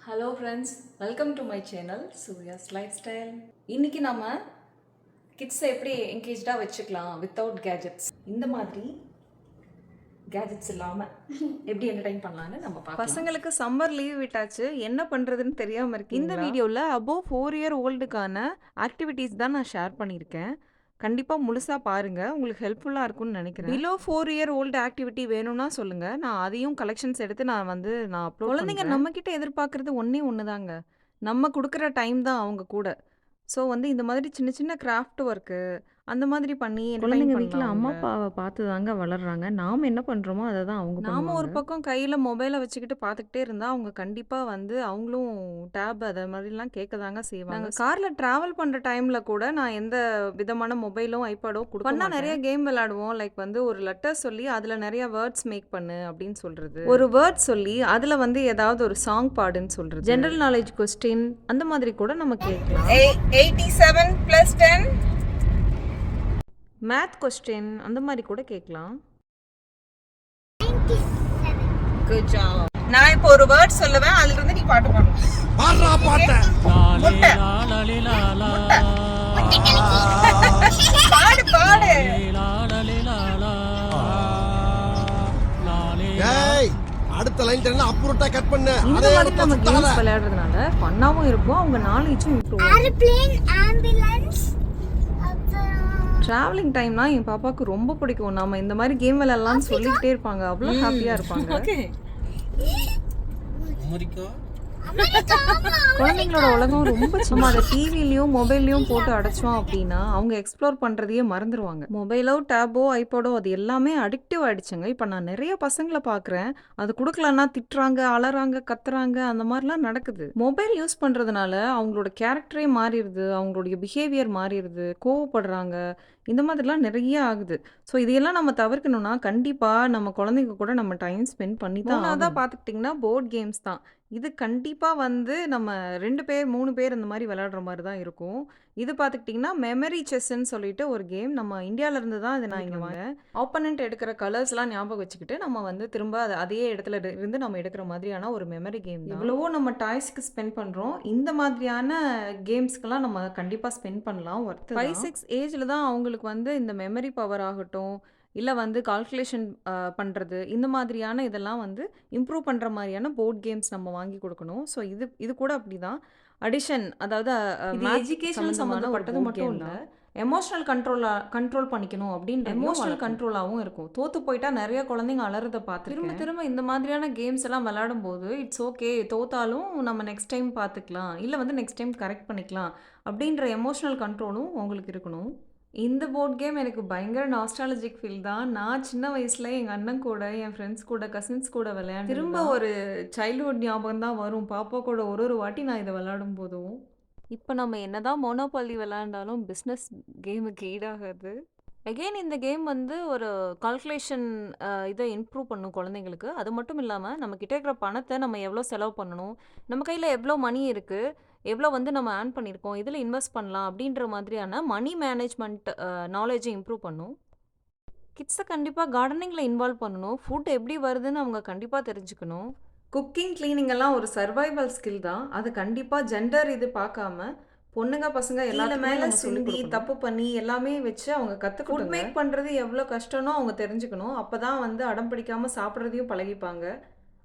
Hello friends, welcome to my channel Surya's life style. இன்றைக்கி நம்ம கிட்ஸை எப்படி என்கேஜாக வச்சுக்கலாம் வித்தவுட் கேஜெட்ஸ், இந்த மாதிரி கேஜெட்ஸ் இல்லாமல் எப்படி என்டர்டைன் பண்ணலான்னு நம்ம பார்க்கலாம். பசங்களுக்கு சம்மர் லீவ் விட்டாச்சு, என்ன பண்ணுறதுன்னு தெரியாமல் இருக்கு. இந்த வீடியோவில் அபோவ் 4 இயர் ஓல்டுக்கான ஆக்டிவிட்டீஸ் தான் நான் ஷேர் பண்ணியிருக்கேன். கண்டிப்பாக முழுசாக பாருங்கள், உங்களுக்கு ஹெல்ப்ஃபுல்லாக இருக்கும்னு நினைக்கிறேன். பிலோ 4 இயர் ஓல்டு ஆக்டிவிட்டி வேணும்னா சொல்லுங்கள், நான் அதையும் கலெக்ஷன்ஸ் எடுத்து நான் அப்லோட். குழந்தைங்க நம்மக்கிட்ட எதிர்பார்க்குறது ஒன்று தாங்க, நம்ம கொடுக்குற டைம் தான் அவங்க கூட. ஸோ இந்த மாதிரி சின்ன சின்ன கிராஃப்ட் ஒர்க்கு அந்த மாதிரி பண்ணி குழந்தைங்க வீட்டில் அம்மா அப்பாவை பார்த்து தாங்க வளர்றாங்க. நாம் என்ன பண்ணுறோமோ அதை தான் அவங்க. நாம ஒரு பக்கம் கையில் மொபைலை வச்சுக்கிட்டு பார்த்துக்கிட்டே இருந்தால் அவங்க கண்டிப்பாக அவங்களும் டேப் அதை மாதிரிலாம் கேட்க தாங்க செய்வாங்க. நாங்கள் காரில் ட்ராவல் பண்ணுற டைமில் கூட நான் எந்த விதமான மொபைலும் ஐபேடோ கொடுப்பேன். நிறைய கேம் விளையாடுவோம். லைக் ஒரு லெட்டர் சொல்லி அதில் நிறைய வேர்ட்ஸ் மேக் பண்ணு அப்படின்னு சொல்கிறது, ஒரு வேர்ட் சொல்லி அதில் ஏதாவது ஒரு சாங் பாடுன்னு சொல்கிறது, ஜென்ரல் நாலேஜ் கொஸ்டின் அந்த மாதிரி கூட நம்ம கேட்கலாம். 87 + 10 மேத் கொஸ்டின் அந்த மாதிரி கூட கேட்கலாம். Good job. நான் இப்போ ஒரு வேர்ட் சொல்லுவேன், அதுல இருந்து நீ பாட்டு பாடணும். பாடுறா பாட்டு. முட்டை. பாடு பாடு. ஏய், அடுத்த லைன் தெரியல, அப்புறட்டா கட் பண்ணு. இந்த மாதிரி நம்ம கேம்ஸ் விளையாடுறதுனால ஃபன்னாவும் இருக்கும், அவங்க நாலேஜும் இம்ப்ரூவ் ஆகும். ஏரோப்ளேன், ஆம்புலன்ஸ், டிராவலிங் டைம்னா என் பாப்பாவுக்கு ரொம்ப பிடிக்கும். நாம இந்த மாதிரி கேம் விளையாடலாம்னு சொல்லிக்கிட்டே இருப்பாங்க, அவ்வளோ ஹாப்பியாக இருப்பாங்க. குழந்தைங்களோட உலகம் ரொம்ப சும்மா. அதை டிவிலையும் மொபைல்லையும் போட்டு அடைச்சோம் அப்படின்னா அவங்க எக்ஸ்ப்ளோர் பண்ணுறதையே மறந்துடுவாங்க. மொபைலோ டேபோ ஐபேடோ அது எல்லாமே அடிக்டிவ் ஆகிடுச்சுங்க. இப்போ நான் நிறைய பசங்களை பார்க்குறேன், அது கொடுக்கலன்னா திட்டுறாங்க, அலறாங்க, கத்துறாங்க, அந்த மாதிரிலாம் நடக்குது. மொபைல் யூஸ் பண்ணுறதுனால அவங்களோட கேரக்டரே மாறிடுது, அவங்களுடைய பிஹேவியர் மாறிடுது, கோவப்படுறாங்க, இந்த மாதிரிலாம் நிறைய ஆகுது. ஸோ இதையெல்லாம் நம்ம தவிர்க்கணும்னா கண்டிப்பாக நம்ம குழந்தைங்க கூட நம்ம டைம் ஸ்பெண்ட் பண்ணி தான். அதான் பார்த்துக்கிட்டிங்கன்னா போர்ட் கேம்ஸ் தான். இது கண்டிப்பாக நம்ம 2 பேர் 3 பேர் இந்த மாதிரி விளையாடுற மாதிரி தான் இருக்கும். இது பார்த்துக்கிட்டிங்கன்னா மெமரி செஸ்ன்னு சொல்லிட்டு ஒரு கேம், நம்ம இந்தியாவிலேருந்து தான் இதை நான் இங்கே வாங்க. ஆப்போனண்ட் எடுக்கிற கலர்ஸ்லாம் ஞாபகம் வச்சுக்கிட்டு நம்ம திரும்ப அதே இடத்துல இருந்து நம்ம எடுக்கிற மாதிரியான ஒரு மெமரி கேம். எவ்வளவோ நம்ம டாய்ஸ்க்கு ஸ்பெண்ட் பண்ணுறோம், இந்த மாதிரியான கேம்ஸ்க்கெல்லாம் நம்ம கண்டிப்பாக ஸ்பெண்ட் பண்ணலாம். 5-6 ஏஜில் தான் அவங்களுக்கு இந்த மெமரி பவர் ஆகட்டும், இல்லை கால்குலேஷன் பண்ணுறது, இந்த மாதிரியான இதெல்லாம் இம்ப்ரூவ் பண்ணுற மாதிரியான போர்ட் கேம்ஸ் நம்ம வாங்கி கொடுக்கணும். ஸோ இது கூட அப்படி தான். அடிஷன், அதாவது எஜுகேஷன் சம்மந்தப்பட்டது மட்டும் இல்லை, எமோஷனல் கண்ட்ரோல் பண்ணிக்கணும் அப்படின்ற எமோஷனல் கண்ட்ரோலாகவும் இருக்கும். தோற்று போயிட்டா நிறைய குழந்தைங்க அலறதை பார்த்து திரும்ப திரும்ப இந்த மாதிரியான கேம்ஸ் எல்லாம் விளையாடும் போது இட்ஸ் ஓகே, தோத்தாலும் நம்ம நெக்ஸ்ட் டைம் பார்த்துக்கலாம், இல்லை நெக்ஸ்ட் டைம் கரெக்ட் பண்ணிக்கலாம் அப்படின்ற எமோஷனல் கண்ட்ரோலும் உங்களுக்கு இருக்கணும். இந்த போர்ட் கேம் எனக்கு பயங்கர நாஸ்டாலஜிக் ஃபீல் தான். நான் சின்ன வயசில் எங்கள் அண்ணன் கூட, என் ஃப்ரெண்ட்ஸ் கூட, கசின்ஸ் கூட விளையாண்டு திரும்ப ஒரு சைல்ட்ஹுட் ஞாபகம் தான் வரும். பாப்பா கூட ஒரு வாட்டி நான் இதை விளையாடும் போதும். இப்போ நம்ம என்னதான் மோனோபாலி விளையாண்டாலும் பிஸ்னஸ் கேமுக்கு ஈடாகாது. அகெயின் இந்த கேம் ஒரு கால்குலேஷன் இதை இம்ப்ரூவ் பண்ணும் குழந்தைங்களுக்கு. அது மட்டும் இல்லாமல் நம்மக்கிட்ட இருக்கிற பணத்தை நம்ம எவ்வளோ செலவு பண்ணணும், நம்ம கையில் எவ்வளோ மணி இருக்குது, எவ்வளோ நம்ம ஏர்ன் பண்ணியிருக்கோம், இதில் இன்வெஸ்ட் பண்ணலாம் அப்படின்ற மாதிரியான மணி மேனேஜ்மெண்ட் நாலேஜை இம்ப்ரூவ் பண்ணும். கிட்ஸை கண்டிப்பாக கார்டனிங்கில் இன்வால்வ் பண்ணணும். ஃபுட் எப்படி வருதுன்னு அவங்க கண்டிப்பாக தெரிஞ்சுக்கணும். குக்கிங், கிளீனிங் எல்லாம் ஒரு சர்வைவல் ஸ்கில் தான். அது கண்டிப்பாக ஜெண்டர் இது பார்க்காம பொண்ணுங்க பசங்க எல்லாரும் மேலே சுண்டி தப்பு பண்ணி எல்லாமே வச்சு அவங்க கற்றுக்கணும். ஃபுட் மேக் பண்ணுறது எவ்வளோ கஷ்டம்னோ அவங்க தெரிஞ்சுக்கணும். அப்போ தான் அடம் பிடிக்காமல் சாப்பிட்றதையும் பழகிப்பாங்க.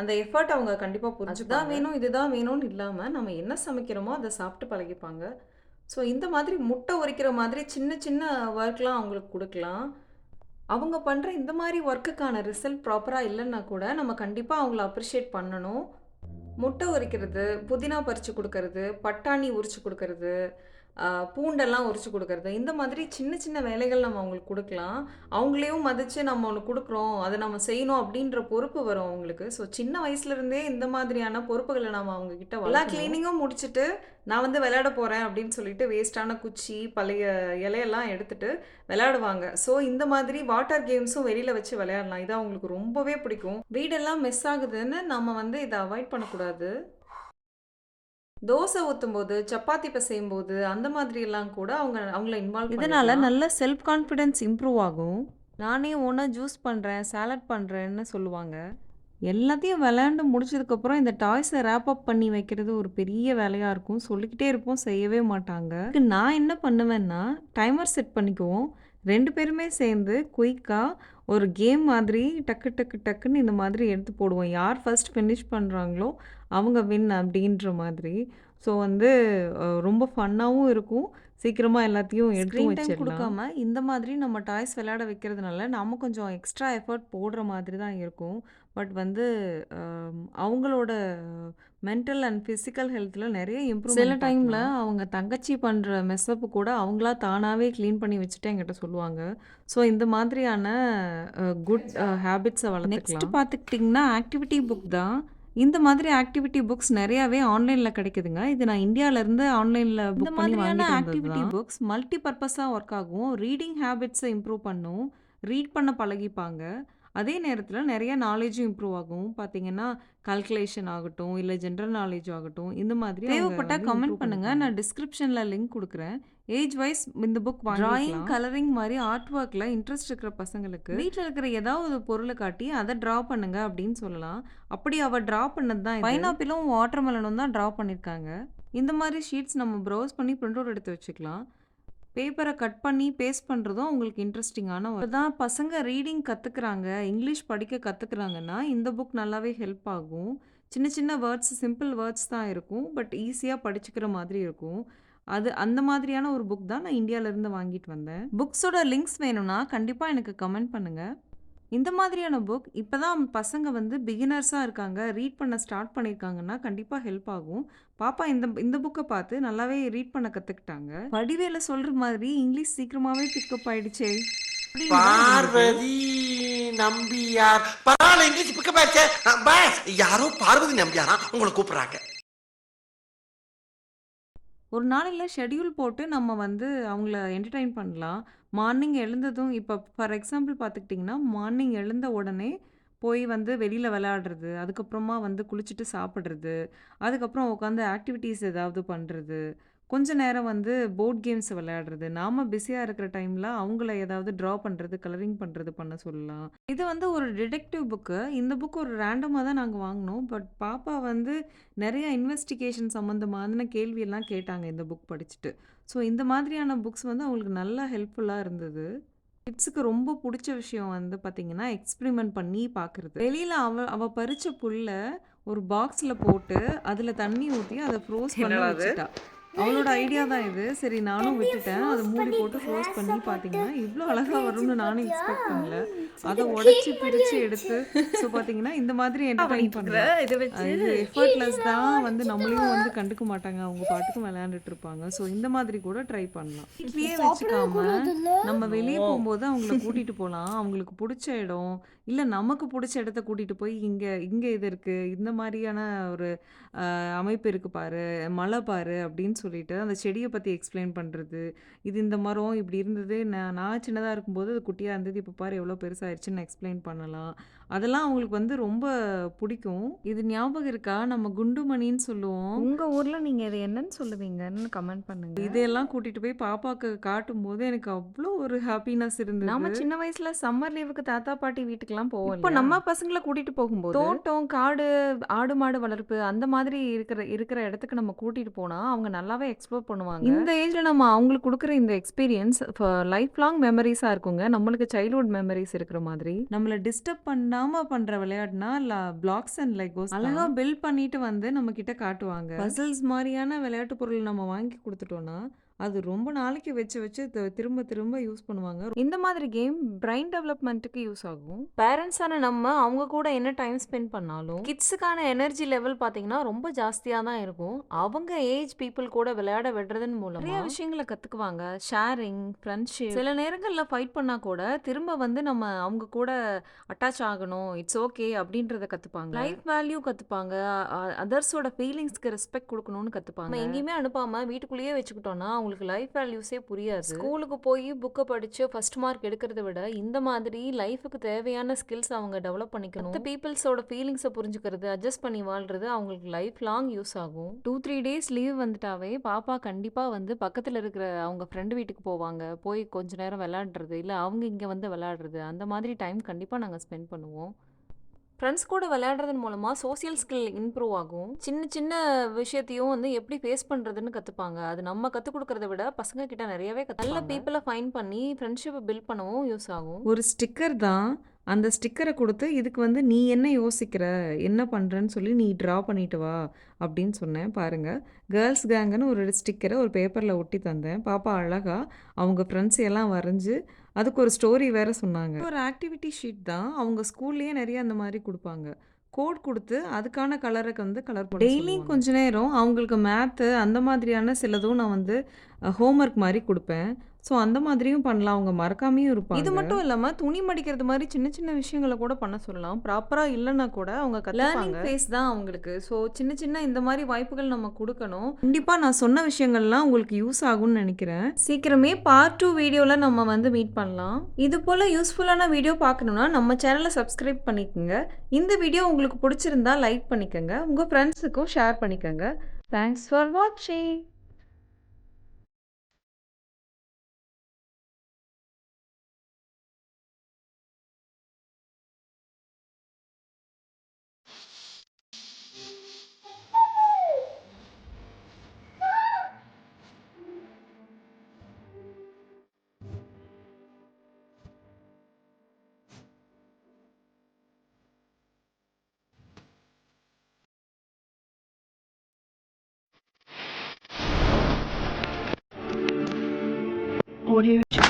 அந்த எஃபர்ட் அவங்க கண்டிப்பாக புரிஞ்சுதான் வேணும், இதுதான் வேணும்னு இல்லாமல் நம்ம என்ன சமைக்கிறோமோ அதை சாப்பிட்டு பழகிப்பாங்க. ஸோ இந்த மாதிரி முட்டை உரிக்கிற மாதிரி சின்ன சின்ன ஒர்க்லாம் அவங்களுக்கு கொடுக்கலாம். அவங்க பண்ணுற இந்த மாதிரி ஒர்க்குக்கான ரிசல்ட் ப்ராப்பராக இல்லைன்னா கூட நம்ம கண்டிப்பாக அவங்கள அப்ரிஷியேட் பண்ணணும். முட்டை உரிக்கிறது, புதினா பறித்து கொடுக்கறது, பட்டாணி உரிச்சு கொடுக்கறது, பூண்டெல்லாம் உரிச்சு கொடுக்கறது, இந்த மாதிரி சின்ன சின்ன வேலைகள் நம்ம அவங்களுக்கு கொடுக்கலாம். அவங்களையும் மதித்து நம்ம ஒன்று கொடுக்குறோம், அதை நம்ம செய்யணும் அப்படின்ற பொறுப்பு வரும் அவங்களுக்கு. ஸோ சின்ன வயசுலேருந்தே இந்த மாதிரியான பொறுப்புகளை நம்ம அவங்கக்கிட்ட எல்லா கிளீனிங்கும் முடிச்சுட்டு நான் விளையாட போகிறேன் அப்படின்னு சொல்லிட்டு வேஸ்ட்டான குச்சி பழைய இலையெல்லாம் எடுத்துகிட்டு விளையாடுவாங்க. ஸோ இந்த மாதிரி வாட்டர் கேம்ஸும் வெளியில் வச்சு விளையாடலாம். இது அவங்களுக்கு ரொம்பவே பிடிக்கும். வீடெல்லாம் மிஸ் ஆகுதுன்னு நம்ம இதை அவாய்ட் பண்ணக்கூடாது. தோசை ஊற்றும் போது, சப்பாத்தி பிசையும் போது, அந்த மாதிரியெல்லாம் கூட அவங்கள இன்வால்வ் இதனால் நல்ல செல்ஃப் கான்ஃபிடென்ஸ் இம்ப்ரூவ் ஆகும். நானே ஓனாக ஜூஸ் பண்ணுறேன், சாலட் பண்ணுறேன்னு சொல்லுவாங்க. எல்லாத்தையும் விளையாண்டு முடிச்சதுக்கப்புறம் இந்த டாய்ஸை ரேப் அப் பண்ணி வைக்கிறது ஒரு பெரிய வேலையாக இருக்கும். சொல்லிக்கிட்டே இருப்போம், செய்யவே மாட்டாங்க. இதுக்கு நான் என்ன பண்ணுவேன்னா, டைமர் செட் பண்ணிக்குவோம். 2 பேருமே சேர்ந்து குயிக்காக ஒரு கேம் மாதிரி டக்கு டக்கு டக்குன்னு இந்த மாதிரி எடுத்து போடுவோம். யார் ஃபர்ஸ்ட் ஃபினிஷ் பண்ணுறாங்களோ அவங்க வின் அப்படின்ற மாதிரி. ஸோ வந்து ரொம்ப ஃபன்னாகவும் இருக்கும். சீக்கிரமா எல்லாத்தையும் எடுத்தும் ஸ்க்ரீன் டைம் வச்சிடலாம். கொடுக்காம இந்த மாதிரி நம்ம டாய்ஸ் விளையாட வைக்கிறதுனால நாம கொஞ்சம் எக்ஸ்ட்ரா எஃபர்ட் போடுற மாதிரி தான் இருக்கும். பட் வந்து அவங்களோட மென்டல் அண்ட் ஃபிசிக்கல் ஹெல்த்தில் நிறைய சில இம்ப்ரூவ்மெண்ட் டைமில் பார்க்கலாம். அவங்க தங்கச்சி பண்ணுற மெஸ்அப்பு கூட அவங்களா தானாகவே க்ளீன் பண்ணி வச்சுட்டு என்கிட்ட சொல்லுவாங்க. ஸோ இந்த மாதிரியான குட் ஹேபிட்ஸை நெக்ஸ்ட் வளர்த்துக்கலாம். பார்த்துக்கிட்டிங்கன்னா ஆக்டிவிட்டி புக் தான். இந்த மாதிரி ஆக்டிவிட்டி புக்ஸ் நிறையாவே ஆன்லைனில் கிடைக்குதுங்க. இது நான் இந்தியாவிலேருந்து ஆன்லைனில் இந்த புக் பண்ணி மாதிரியான வாங்கிட்டு வந்தது ஆக்டிவிட்டி தான். புக்ஸ் மல்டி பர்பஸாக ஒர்க் ஆகும். ரீடிங் ஹேபிட்ஸை இம்ப்ரூவ் பண்ணும். ரீட் பண்ண பழகிப்பாங்க. அதே நேரத்தில் நிறைய நாலேஜும் இம்ப்ரூவ் ஆகும். பார்த்தீங்கன்னா கால்குலேஷன் ஆகட்டும், இல்லை ஜென்ரல் நாலேஜ் ஆகட்டும், இந்த மாதிரி தேவைப்பட்டால் வந்து கமெண்ட் improve பண்ணுங்கள். பண்ணிப்பாங்க. நான் டிஸ்கிரிப்ஷனில் லிங்க் கொடுக்குறேன். ஏஜ் வைஸ் இந்த புக் Drawing, வாங்கிக்கலாம். கலரிங் மாதிரி ஆர்ட் ஒர்க்கில் இன்ட்ரெஸ்ட் இருக்கிற பசங்களுக்கு வீட்டில் இருக்கிற ஏதாவது ஒரு பொருளை காட்டி அதை ட்ரா பண்ணுங்க அப்படின்னு சொல்லலாம். அப்படி அவள் ட்ரா பண்ணது தான் பைனாப்பிளும் வாட்டர்மெலனும் தான் ட்ரா பண்ணியிருக்காங்க. இந்த மாதிரி ஷீட்ஸ் நம்ம ப்ரௌஸ் பண்ணி பிரிண்ட் அவுட் எடுத்து வச்சுக்கலாம். பேப்பரை கட் பண்ணி பேஸ்ட் பண்ணுறதும் அவங்களுக்கு இன்ட்ரெஸ்டிங்கான இப்போ தான் பசங்க ரீடிங் கற்றுக்குறாங்க, இங்கிலீஷ் படிக்க கற்றுக்குறாங்கன்னா இந்த புக் நல்லாவே ஹெல்ப் ஆகும். சின்ன சின்ன வேர்ட்ஸ், சிம்பிள் வேர்ட்ஸ் தான் இருக்கும். பட் ஈஸியாக படிச்சுக்கிற மாதிரி இருக்கும். அது அந்த மாதிரியான ஒரு புக் தான் நான் இந்தியாவிலேருந்து வாங்கிட்டு வந்தேன். புக்ஸோட லிங்க்ஸ் வேணும்னா கண்டிப்பாக எனக்கு கமெண்ட் பண்ணுங்கள். இந்த மாதிரியான புக் இப்போ தான் பசங்க வந்து பிகினர்ஸாக இருக்காங்க, ரீட் பண்ண ஸ்டார்ட் பண்ணியிருக்காங்கன்னா கண்டிப்பாக ஹெல்ப் ஆகும். பாப்பா இந்த புக்கை பார்த்து நல்லாவே ரீட் பண்ண கற்றுக்கிட்டாங்க. வடிவேல சொல்கிற மாதிரி இங்கிலீஷ் சீக்கிரமாகவே பிக்கப் ஆயிடுச்சே. பார்வதி நம்பியார் பரவாயில்ல இங்கிலீஷ் பிக்கப் ஆயிடுச்சே பாஸ் யாரோ பார்வதி நம்பியாரா உங்களை கூப்பிடுறாங்க. ஒரு நாளையில் ஷெட்யூல் போட்டு நம்ம வந்து அவங்கள என்டர்டெயின் பண்ணலாம். மார்னிங் எழுந்ததும் இப்போ ஃபார் எக்ஸாம்பிள் பார்த்துக்கிட்டிங்கன்னா மார்னிங் எழுந்த உடனே போய் வந்து வெளியில் விளையாடுறது, அதுக்கப்புறமா வந்து குளிச்சுட்டு சாப்பிட்றது, அதுக்கப்புறம் உட்காந்து ஆக்டிவிட்டீஸ் ஏதாவது பண்ணுறது, கொஞ்ச நேரம் வந்து போர்ட் கேம்ஸ் விளையாடுறது, நாம் பிஸியாக இருக்கிற டைமில் அவங்கள ஏதாவது ட்ரா பண்ணுறது, கலரிங் பண்ணுறது பண்ண சொல்லலாம். இது வந்து ஒரு டிடெக்டிவ் புக்கு. இந்த புக் ஒரு ரேண்டமாக தான் நாங்கள் வாங்கினோம். பட் பாப்பா வந்து நிறைய இன்வெஸ்டிகேஷன் சம்மந்தமான கேள்வியெல்லாம் கேட்டாங்க இந்த புக் படிச்சுட்டு. ஸோ இந்த மாதிரியான புக்ஸ் வந்து அவங்களுக்கு நல்லா ஹெல்ப்ஃபுல்லாக இருந்தது. கிட்ஸுக்கு ரொம்ப பிடிச்ச விஷயம் வந்து பார்த்தீங்கன்னா எக்ஸ்பிரிமெண்ட் பண்ணி பார்க்குறது. வெளியில் அவ பறிச்ச புல்லை ஒரு பாக்ஸில் போட்டு அதில் தண்ணி ஊற்றி அதை ஃப்ரோஸ் பண்ண வச்சுட்டா. அவளோட ஐடியா தான் இது. சரி நானும் விட்டுட்டேன். அதை மூடி போட்டு ஃப்ரோஸ் பண்ணி பார்த்தீங்கன்னா இவ்வளோ அழகாக வரும்னு நானும் எக்ஸ்பெக்ட் பண்ணல. அதை உடச்சி பிரித்து எடுத்து ஸோ பார்த்தீங்கன்னா இந்த மாதிரி என்டர்டைன் பண்ணலாம். இது எஃபர்ட்லெஸ் தான். வந்து நம்மளையும் வந்து கண்டுக்க மாட்டாங்க, அவங்க பாட்டுக்கும் விளையாண்டுட்டு இருப்பாங்க. ஸோ இந்த மாதிரி கூட ட்ரை பண்ணலாம். வீட்லேயே வச்சுக்காம நம்ம வெளியே போகும்போது அவங்கள கூட்டிகிட்டு போகலாம். அவங்களுக்கு பிடிச்ச இடம் இல்லை நமக்கு பிடிச்ச இடத்த கூட்டிகிட்டு போய் இங்கே இது இருக்குது, இந்த மாதிரியான ஒரு அமைப்பு இருக்குது பாரு, மலை பாரு அப்படின்னு சொல்லிட்டு அந்த செடியை பற்றி எக்ஸ்பிளைன் பண்ணுறது. இது இந்த மரம் இப்படி இருந்தது, நான் சின்னதாக இருக்கும்போது அது குட்டியாக இருந்தது, இப்போ பாரு எவ்வளோ பெருசாகிடுச்சுன்னு எக்ஸ்பிளைன் பண்ணலாம். அதெல்லாம் அவங்களுக்கு வந்து ரொம்ப பிடிக்கும். இது ஞாபகம் இருக்கா, நம்ம குண்டுமணின்னு சொல்லுவோம். உங்கள் ஊரில் நீங்கள் இதை என்னன்னு சொல்லுவீங்கன்னு கமெண்ட் பண்ணுங்க. இதையெல்லாம் கூட்டிகிட்டு போய் பாப்பாவுக்கு காட்டும்போது எனக்கு அவ்வளோ ஒரு ஹாப்பினஸ் இருந்தது. நம்ம சின்ன வயசுல சம்மர் லீவுக்கு தாத்தா பாட்டி வீட்டுக்கெல்லாம் போவோம். இப்போ நம்ம பசங்களை கூட்டிகிட்டு போகும்போது தோட்டம், காடு, ஆடு மாடு வளர்ப்பு அந்த மாதிரி இருக்கிற இடத்துக்கு நம்ம கூட்டிட்டு போனா அவங்க நல்லாவே எக்ஸ்ப்ளோர் பண்ணுவாங்க. இந்த ஏஜ்ல நம்ம அவங்களுக்கு கொடுக்குற இந்த எக்ஸ்பீரியன்ஸ் லைஃப் லாங் மெமரிஸா இருக்குங்க. நம்மளுக்கு சைல்ட்ஹுட் மெமரிஸ் இருக்கிற மாதிரி. நம்மளை டிஸ்டர்ப் பண்ணாம பண்ற விளையாட்டுனா பிளாக்ஸ் அண்ட் லெகோஸ் அழகா பில்ட் பண்ணிட்டு வந்து நம்ம கிட்ட காட்டுவாங்க. பசில்ஸ் மாதிரியான விளையாட்டு பொருள் நம்ம வாங்கி கொடுத்துட்டோம்னா அது ரொம்ப நாளைக்கு வச்சு வச்சு திரும்ப திரும்ப யூஸ் பண்ணுவாங்க. இந்த மாதிரி கேம் பிரைன் டெவலப்மெண்ட்டுக்கு யூஸ் ஆகும். பேரண்ட்ஸான நம்ம அவங்க கூட என்ன டைம் ஸ்பெண்ட் பண்ணாலும் கிட்ஸுக்கான எனர்ஜி லெவல் பார்த்தீங்கன்னா ரொம்ப ஜாஸ்தியாக தான் இருக்கும். அவங்க ஏஜ் பீப்புள் கூட விளையாட விடுறதன் மூலம் நிறைய விஷயங்களை கற்றுக்குவாங்க. ஷேரிங், ஃப்ரெண்ட்ஷிப், சில நேரங்களில் ஃபைட் பண்ணால் கூட திரும்ப வந்து நம்ம அவங்க கூட அட்டாச் ஆகணும், இட்ஸ் ஓகே அப்படின்றத கற்றுப்பாங்க. லைஃப் வேல்யூ கற்றுப்பாங்க. அதர்ஸோட ஃபீலிங்ஸ்க்கு ரெஸ்பெக்ட் கொடுக்கணும்னு கற்றுப்பாங்க. நம்ம எங்கேயுமே அனுப்பாமல் வீட்டுக்குள்ளேயே வச்சுக்கிட்டோம்னா அவங்களுக்கு லைஃப் வேல்யூஸே புரியாது. ஸ்கூலுக்கு போய் புக்கை படித்து ஃபர்ஸ்ட் மார்க் எடுக்கிறத விட இந்த மாதிரி லைஃபுக்கு தேவையான ஸ்கில்ஸ் அவங்க டெவலப் பண்ணிக்கணும். பீப்புள்ஸோட ஃபீலிங்ஸை புரிஞ்சுக்கிறது, அட்ஜஸ்ட் பண்ணி வாழ்றது அவங்களுக்கு லைஃப் லாங் யூஸ் ஆகும். 2-3 டேஸ் லீவ் வந்துட்டாவே பாப்பா கண்டிப்பாக வந்து பக்கத்தில் இருக்கிற அவங்க ஃப்ரெண்டு வீட்டுக்கு போவாங்க. போய் கொஞ்ச நேரம் விளையாடுறது, இல்லை அவங்க இங்கே வந்து விளையாடுறது, அந்த மாதிரி டைம் கண்டிப்பாக நாங்கள் ஸ்பெண்ட் பண்ணுவோம். ஃப்ரெண்ட்ஸ் கூட விளையாடுறதன் மூலமா சோசியல் ஸ்கில் இம்ப்ரூவ் ஆகும். சின்ன சின்ன விஷயத்தையும் வந்து எப்படி ஃபேஸ் பண்றதுன்னு கத்துப்பாங்க. அது நம்ம கத்துக் குடுக்கறத விட பசங்க கிட்ட நிறையவே நல்ல பீப்பிள ஃபைண்ட் பண்ணி ஃப்ரெண்ட்ஷிப்ப பில்ட் பண்ணவும் யூஸ் ஆகும். ஒரு ஸ்டிக்கர் தான். அந்த ஸ்டிக்கர குடுத்து, "இதுக்கு வந்து நீ என்ன யோசிக்கிற? என்ன பண்றன்னு சொல்லி நீ ட்ரா பண்ணிட்டு வா" அப்படின்னு சொன்னேன். பாருங்க. கேர்ள்ஸ் கேங்குன்னு ஒரு ஸ்டிக்கர ஒரு பேப்பர்ல ஒட்டி தந்தேன். பாப்பா அழகா அவங்க ஃப்ரெண்ட்ஸ் எல்லாம் வரைஞ்சு, அதுக்கு ஒரு ஸ்டோரி வேற சொன்னாங்க. ஒரு ஆக்டிவிட்டி ஷீட் தான். அவங்க ஸ்கூல்லயே நெறைய அந்த மாரி குடுப்பாங்க. கோட் குடுத்து, அதுக்கான கலருக்கு வந்து கலர் பண்ண டெய்லியும் சொல்லுவாங்க. கொஞ்ச நேரம் அவங்களுக்கு மேத்து அந்த மாதிரியான சிலதும் நான் வந்து ஹோம்வொர்க் மாரி குடுப்பேன். ஸோ அந்த மாதிரியும் பண்ணலாம். அவங்க மறக்காமயும் இருப்பாங்க. இது மட்டும் இல்லாம துணி மடிக்கிறது மாரி சின்ன சின்ன விஷயங்கள கூட பண்ண சொல்லலாம். ப்ராப்பரா இல்லன்னா கூட அவங்க கத்துப்பாங்க. லேர்னிங் ஃபேஸ் தான் அவங்களுக்கு. ஸோ சின்ன சின்ன இந்த மாரி வாய்ப்புகள் நம்ம குடுக்கணும். கண்டிப்பா நான் சொன்ன விஷயங்கள்லாம் உங்களுக்கு யூஸ் ஆகும்னு நெனைக்கிறேன். சீக்கிரமே பார்ட் 2 வீடியோல நம்ம வந்து மீட் பண்ணலாம். இது போல யூஸ்ஃபுல்லான வீடியோ பார்க்கணும்னா நம்ம சேனல சப்ஸ்கிரைப் பண்ணிக்கங்க. இந்த வீடியோ உங்களுக்கு பிடிச்சிருந்தா லைக் பண்ணிக்கங்க. உங்க ஃப்ரெண்ட்ஸுக்கும் ஷேர் பண்ணிக்கங்க. தேங்க்ஸ் ஃபார் வாட்சிங். Audio